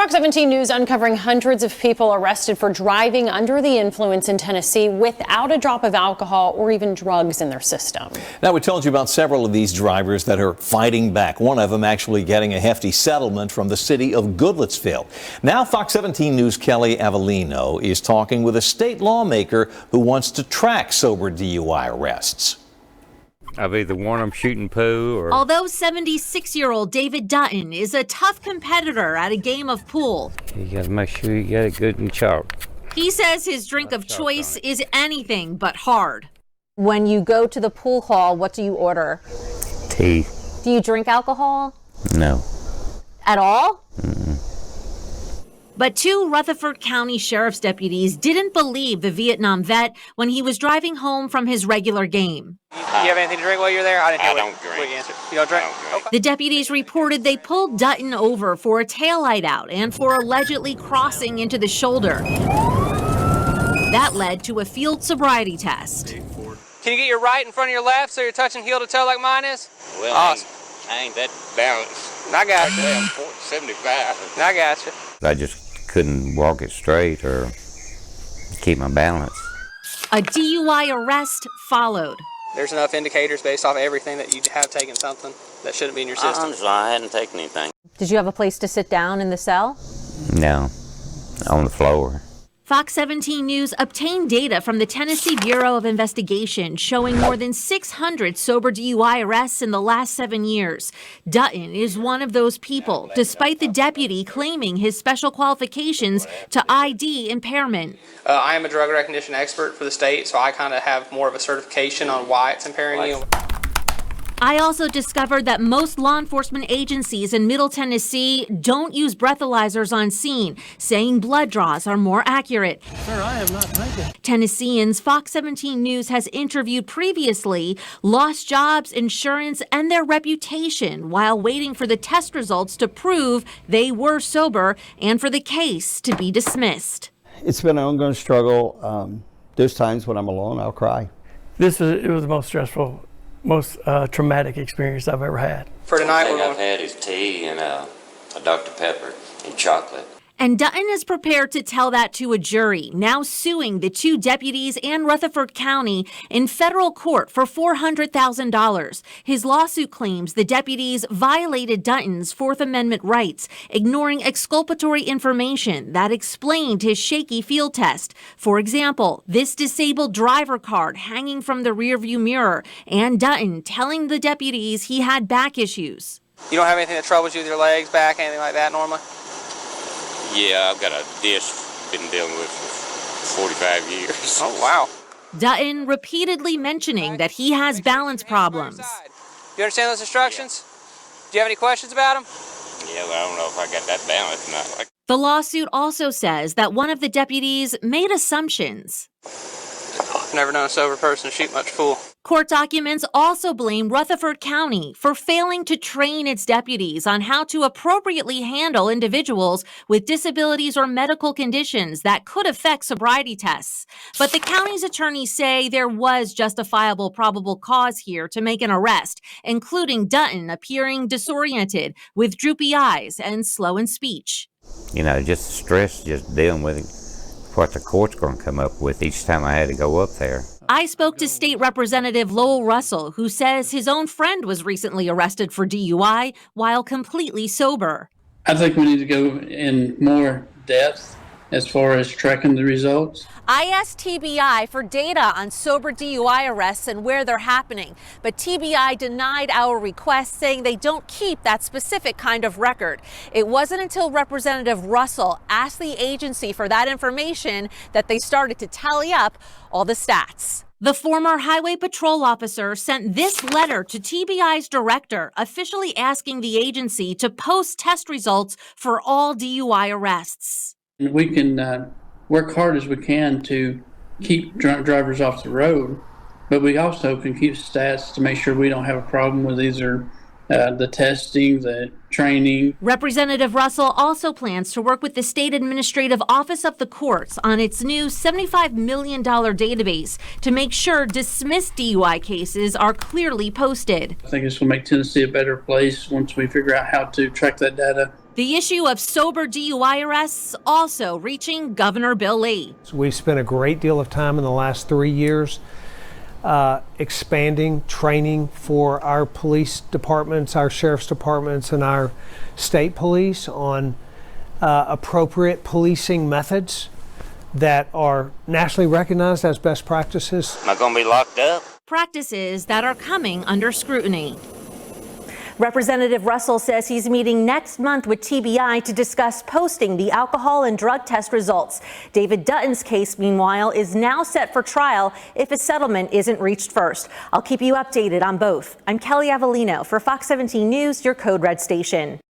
Fox 17 News uncovering hundreds of people arrested for driving under the influence in Tennessee without a drop of alcohol or even drugs in their system. Now, we told you about several of these drivers that are fighting back. One of them actually getting a hefty settlement from the city of Goodlettsville. Now, Fox 17 News' Kelly Avellino is talking with a state lawmaker who wants to track sober DUI arrests. I've either won them shooting poo or... Although 76-year-old David Dutton is a tough competitor at a game of pool, You gotta make sure you get it good and sharp. he says his drink of choice is anything but hard. When you go to the pool hall, what do you order? Tea. Do you drink alcohol? No. At all? But two Rutherford County Sheriff's deputies didn't believe the Vietnam vet when he was driving home from his regular game. You have anything to drink while you're there? I don't drink. What you answered. You don't drink? Okay. The deputies reported they pulled Dutton over for a taillight out and for allegedly crossing into the shoulder. That led to a field sobriety test. Can you get your right in front of your left so you're touching heel to toe like mine is? Well, awesome. I ain't that balanced. I got you. I'm 75. I got you. I just couldn't walk it straight or keep my balance. A DUI arrest followed. There's enough indicators based off everything that you have taken something that shouldn't be in your system. I hadn't taken anything. Did you have a place to sit down in the cell? No. On the floor. Fox 17 News obtained data from the Tennessee Bureau of Investigation showing more than 600 sober DUI arrests in the last 7 years. Dutton is one of those people, despite the deputy claiming his special qualifications to ID impairment. I am a drug recognition expert for the state, so I kind of have more of a certification on why it's impairing you. I also discovered that most law enforcement agencies in Middle Tennessee don't use breathalyzers on scene, saying blood draws are more accurate. Sir, I am not drinking. Tennesseans Fox 17 News has interviewed previously lost jobs, insurance, and their reputation while waiting for the test results to prove they were sober and for the case to be dismissed. It's been an ongoing struggle. There's times when I'm alone, I'll cry. It was the most stressful, most traumatic experience I've ever had. For tonight, The thing I've had is tea and a Dr. Pepper and chocolate. And Dutton is prepared to tell that to a jury, now suing the two deputies and Rutherford County in federal court for $400,000. His lawsuit claims the deputies violated Dutton's Fourth Amendment rights, ignoring exculpatory information that explained his shaky field test. For example, this disabled driver card hanging from the rearview mirror, and Dutton telling the deputies he had back issues. You don't have anything that troubles you with your legs, back, anything like that normally? Yeah, I've got a disc been dealing with for 45 years. Oh, wow. Dutton repeatedly mentioning that he has balance problems. Do you understand those instructions? Do you have any questions about them? Yeah, well, I don't know if I got that balance or not. The lawsuit also says that one of the deputies made assumptions. I've never known a sober person shoot much pool. Court documents also blame Rutherford County for failing to train its deputies on how to appropriately handle individuals with disabilities or medical conditions that could affect sobriety tests. But the county's attorneys say there was justifiable probable cause here to make an arrest, including Dutton appearing disoriented with droopy eyes and slow in speech. You know, just stress, just dealing with it. What the court's going to come up with each time I had to go up there. I spoke to State Representative Lowell Russell, who says his own friend was recently arrested for DUI while completely sober. I think we need to go in more depth as far as tracking the results. I asked TBI for data on sober DUI arrests and where they're happening, but TBI denied our request, saying they don't keep that specific kind of record. It wasn't until Representative Russell asked the agency for that information that they started to tally up all the stats. The former highway patrol officer sent this letter to TBI's director, officially asking the agency to post test results for all DUI arrests. We can work hard as we can to keep drunk drivers off the road, but we also can keep stats to make sure we don't have a problem with either the testing, the training. Representative Russell also plans to work with the State Administrative Office of the Courts on its new $75 million database to make sure dismissed DUI cases are clearly posted. I think this will make Tennessee a better place once we figure out how to track that data. The issue of sober DUI arrests also reaching Governor Bill Lee. We've spent a great deal of time in the last 3 years expanding training for our police departments, our sheriff's departments, and our state police on appropriate policing methods that are nationally recognized as best practices. Am I going to be locked up? Practices that are coming under scrutiny. Representative Russell says he's meeting next month with TBI to discuss posting the alcohol and drug test results. David Dutton's case, meanwhile, is now set for trial if a settlement isn't reached first. I'll keep you updated on both. I'm Kelly Avellino for Fox 17 News, your Code Red station.